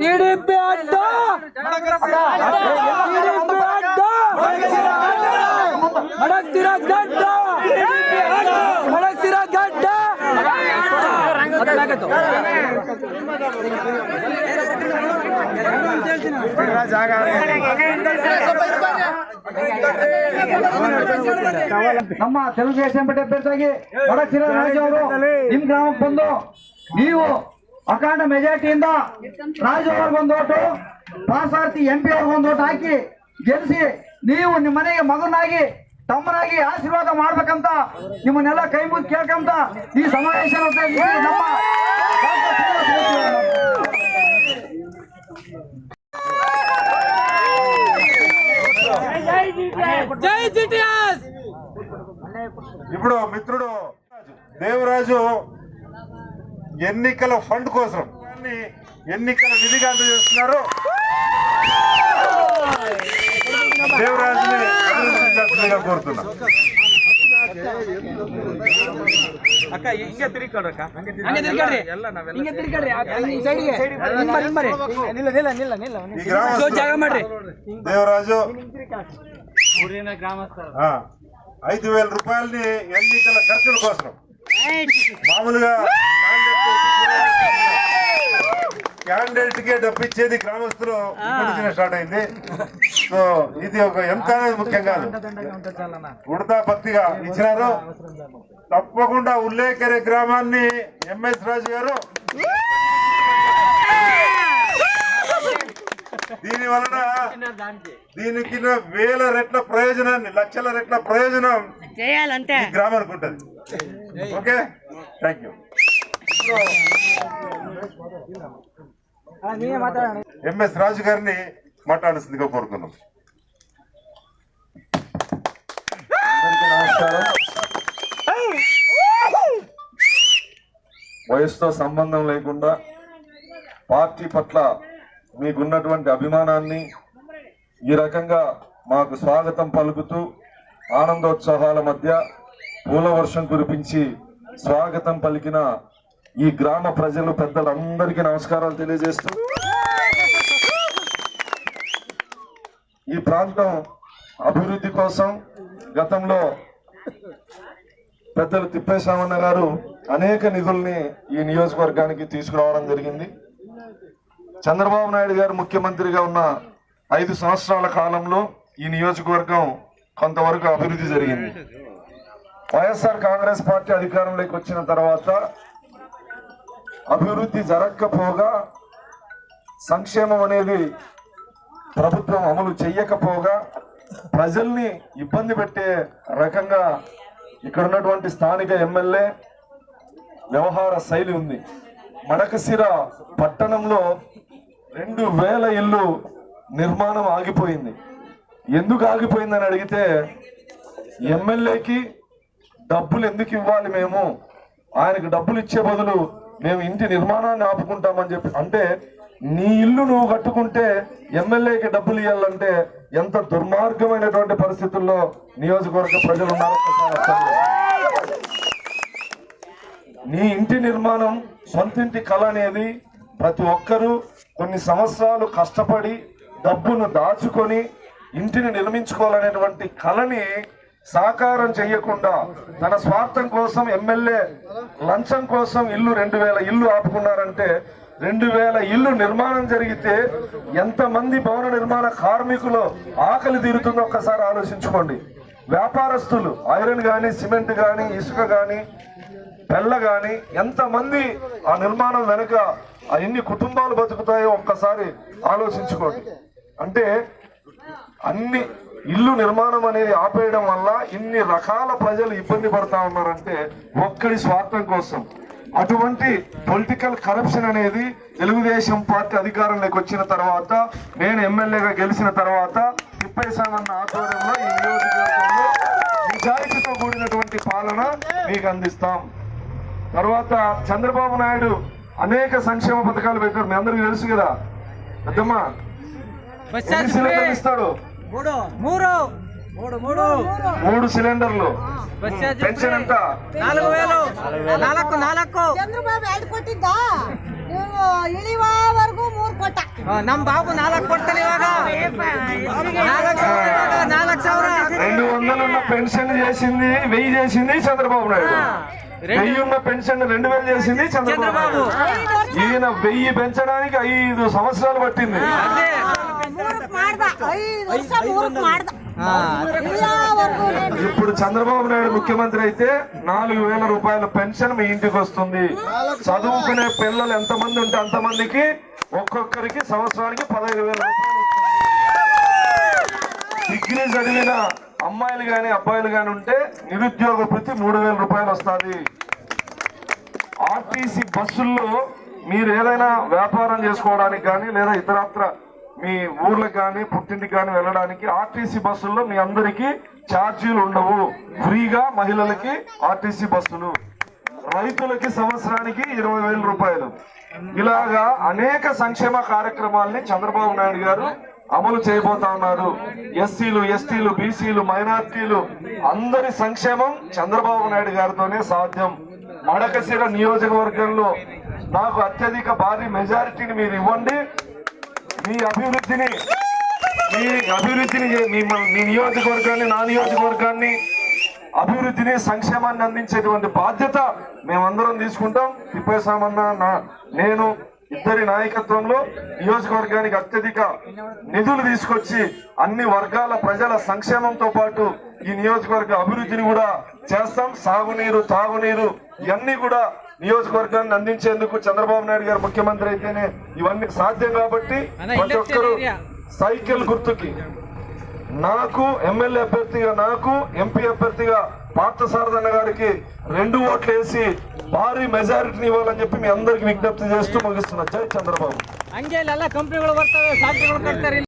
TDP अड्डा मडकसिरा गड्डा मडकसिरा गड्डा ನಮ್ಮ తెలుగుదేశం ಪಟ್ಟಿ ಅಭ್ಯರ್ಥಿಯಾಗಿ ಮಡಕಸಿರಾ ರಾಜು ಅವರು ನಿಮ್ಮ ಗ್ರಾಮಕ್ಕೆ ಬಂದು ನೀವು ಅಖಂಡ ಮೆಜಾರಿಟಿಯಿಂದ ರಾಜು ಅವ್ರಿಗೊಂದು ಓಟು ಪಾಸಾರ್ಥಿ MP ಅವ್ರಿಗೊಂದು ಓಟು ಹಾಕಿ ಗೆಲ್ಲಿಸಿ ನೀವು ನಿಮ್ಮ ಮನೆಗೆ ಮಗನಾಗಿ ತಮ್ಮನಾಗಿ ಆಶೀರ್ವಾದ ಮಾಡ್ಬೇಕಂತ ನಿಮ್ಮನ್ನೆಲ್ಲ ಕೈ ಮುಗಿ ಕೇಳ್ಕಂತ ಈ ಸಮಾವೇಶ ನಮ್ಮ ఇప్పుడు మిత్రుడు దేవరాజు ఎన్నికల ఫండ్ కోసం ఎన్నికల నిధిగా అందజేస్తున్నారు. దేవరాజుని అభివృద్ధిగా కోరుతున్నాం. దేవరాజు 5,000 రూపాయలని ఎన్నికల ఖర్చుల కోసం మామూలుగా క్యాండిడేట్ కే డబ్బు ఇచ్చేది గ్రామస్తులు స్టార్ట్ అయింది. సో ఇది ఒక ఎంత అనేది ముఖ్యం కాదు, ఉడతా భక్తిగా ఇచ్చినారు. తప్పకుండా ఉల్లేఖరి గ్రామాన్ని MS రాజు గారు దీని వలన దీనికి వేల రెట్ల ప్రయోజనాన్ని లక్షల రెట్ల ప్రయోజనం చేయాలంటే గ్రామానికి ఉంటుంది. Okay, thank you. MS రాజు గారిని మాట్లాడాల్సిందిగా కోరుతున్నాం. నమస్కారం. వయసుతో సంబంధం లేకుండా పార్టీ పట్ల మీకున్నటువంటి అభిమానాన్ని ఈ రకంగా మాకు స్వాగతం పలుకుతూ ఆనందోత్సవాల మధ్య పూల వర్షం కురిపించి స్వాగతం పలికిన ఈ గ్రామ ప్రజలు పెద్దలందరికీ నమస్కారాలు తెలియజేస్తూ, ఈ ప్రాంతం అభివృద్ధి కోసం గతంలో పెద్దలు తిప్పేశామన్న గారు అనేక నిధుల్ని ఈ నియోజకవర్గానికి తీసుకురావడం జరిగింది. చంద్రబాబు నాయుడు గారు ముఖ్యమంత్రిగా ఉన్న 5 సంవత్సరాల కాలంలో ఈ నియోజకవర్గం కొంతవరకు అభివృద్ధి జరిగింది. వైఎస్ఆర్ కాంగ్రెస్ పార్టీ అధికారంలోకి వచ్చిన తర్వాత అభివృద్ధి జరగకపోగా, సంక్షేమం అనేది ప్రభుత్వం అమలు చెయ్యకపోగా ప్రజల్ని ఇబ్బంది పెట్టే రకంగా ఇక్కడ ఉన్నటువంటి స్థానిక ఎమ్మెల్యే వ్యవహార శైలి ఉంది. మడకసిర పట్టణంలో 2,000 ఇళ్ళు నిర్మాణం ఆగిపోయింది. ఎందుకు ఆగిపోయిందని అడిగితే, ఎమ్మెల్యేకి డబ్బులు ఎందుకు ఇవ్వాలి, మేము ఆయనకు డబ్బులు ఇచ్చే బదులు మేము ఇంటి నిర్మాణాన్ని ఆపుకుంటామని చెప్పి. అంటే నీ ఇల్లు నువ్వు కట్టుకుంటే ఎమ్మెల్యేకి డబ్బులు ఇవ్వాలంటే ఎంత దుర్మార్గమైనటువంటి పరిస్థితుల్లో నియోజకవర్గ ప్రజలు ఉన్నారు. నీ ఇంటి నిర్మాణం, సొంతింటి కళ అనేది ప్రతి ఒక్కరూ కొన్ని సంవత్సరాలు కష్టపడి డబ్బును దాచుకొని ఇంటిని నిర్మించుకోవాలనేటువంటి కళని సాకారం చేయకుండా తన స్వార్థం కోసం ఎమ్మెల్యే లంచం కోసం 2,000 ఇల్లు ఆపుకున్నారంటే, 2,000 ఇల్లు నిర్మాణం జరిగితే ఎంతమంది భవన నిర్మాణ కార్మికులు ఆకలి తీరుతుందో ఒక్కసారి ఆలోచించుకోండి. వ్యాపారస్తులు ఐరన్ కానీ, సిమెంట్ కానీ, ఇసుక కానీ, పెళ్ళ కానీ ఎంతమంది ఆ నిర్మాణం వెనుక ఎన్ని కుటుంబాలు బతుకుతాయో ఒక్కసారి ఆలోచించుకోండి. అంటే అన్ని ఇల్లు నిర్మాణం అనేది ఆపేయడం వల్ల ఇన్ని రకాల ప్రజలు ఇబ్బంది పడతా ఉన్నారంటే ఒక్కడి స్వార్థం కోసం. అటువంటి పొలిటికల్ కరప్షన్ అనేది తెలుగుదేశం పార్టీ అధికారంలోకి వచ్చిన తర్వాత, నేను ఎమ్మెల్యేగా గెలిచిన తర్వాత తిప్పేశామన్న ఆధ్వర్యంలో ఈ నియోజకవర్గంలో నిజాయితీతో కూడినటువంటి పాలన మీకు అందిస్తాం. తర్వాత చంద్రబాబు నాయుడు అనేక సంక్షేమ పథకాలు పెట్టారు, మీ అందరికీ తెలుసు కదా. పెద్దమ్మ ఎన్ని సిలిండర్లు ఇస్తాడు? 3 సిలిండర్లు. పెన్షన్ ఎంత? 4,000. ಚಂದ್ರಬಾಬು 2 ಕೊಟ್ಟಿದ್ದ, ನೀವು ಇಳಿವವರೆಗೂ 3 ಕೊಟ್ಟ. ನಮ್ ಬಾಬು 4 ಕೊಡ್ತಾನೆ ಇವಾಗ. 200 ఉన్న పెన్షన్ చేసింది 1000 చేసింది చంద్రబాబు నాయుడు. 1000 ఉన్న పెన్షన్ 2000 చేసింది చంద్రబాబు. ఈయన 1000 పెంచడానికి 5 సంవత్సరాలు పట్టింది. 3 ಮಾಡ್ದ, 5 ವರ್ಷ 3 ಮಾಡ್ದ. ಇಳಿವವರೆಗೂ ఇప్పుడు చంద్రబాబు నాయుడు ముఖ్యమంత్రి అయితే 4,000 రూపాయల పెన్షన్ మీ ఇంటికి వస్తుంది. చదువుకునే పిల్లలు ఎంతమంది ఉంటే అంతమందికి ఒక్కొక్కరికి సంవత్సరానికి 15,000 రూపాయలు వస్తుంది. డిగ్రీ చదివిన అమ్మాయిలు గాని అబ్బాయిలు గాని ఉంటే నిరుద్యోగ వృత్తి 3,000 రూపాయలు వస్తుంది. ఆర్టీసీ బస్సుల్లో మీరు ఏదైనా వ్యాపారం చేసుకోవడానికి కానీ లేదా ఇతరత్ర మీ ఊర్లకు కానీ పుట్టింటికి కానీ వెళ్ళడానికి ఆర్టీసీ బస్సుల్లో మీ అందరికీ ఛార్జీలు ఉండవు. ఫ్రీగా మహిళలకి ఆర్టీసీ బస్సులు. రైతులకి సంవత్సరానికి 20,000 రూపాయలు. ఇలాగా అనేక సంక్షేమ కార్యక్రమాల్ని చంద్రబాబు నాయుడు గారు అమలు చేయబోతా ఉన్నారు. ఎస్సీలు, ఎస్టీలు, బీసీలు, మైనార్టీలు అందరి సంక్షేమం చంద్రబాబు నాయుడు గారితోనే సాధ్యం. మడకశిర నియోజకవర్గంలో నాకు అత్యధిక భారీ మెజారిటీని మీరు ఇవ్వండి. మీ అభివృద్ధిని మీ నియోజకవర్గాన్ని, నా నియోజకవర్గాన్ని అభివృద్ధిని, సంక్షేమాన్ని అందించేటువంటి బాధ్యత మేమందరం తీసుకుంటాం. తిప్పేశామన్న నేను ఇద్దరి నాయకత్వంలో నియోజకవర్గానికి అత్యధిక నిధులు తీసుకొచ్చి అన్ని వర్గాల ప్రజల సంక్షేమంతో పాటు ఈ నియోజకవర్గ అభివృద్ధిని కూడా చేస్తాం. సాగునీరు, తాగునీరు ఇవన్నీ కూడా నియోజకవర్గాన్ని అందించేందుకు చంద్రబాబు నాయుడు గారు ముఖ్యమంత్రి అయితేనే ఇవన్నీ సాధ్యం. కాబట్టి ప్రతి ఒక్కరు సైకిల్ గుర్తుకి నాకు ఎమ్మెల్యే అభ్యర్థిగా, నాకు ఎంపీ అభ్యర్థిగా పార్థసారథన్న గారికి 2 ఓట్లు వేసి భారీ మెజారిటీని ఇవ్వాలని చెప్పి మీ అందరికి విజ్ఞప్తి చేస్తూ ముగిస్తున్నా. జై చంద్రబాబు. ಹಂಗೆ ಎಲ್ಲ ಕಂಪ್ನಿಗಳು ಬರ್ತವೆ, ಫ್ಯಾಕ್ಟರಿಗಳು ಕಟ್ತಾರೆ.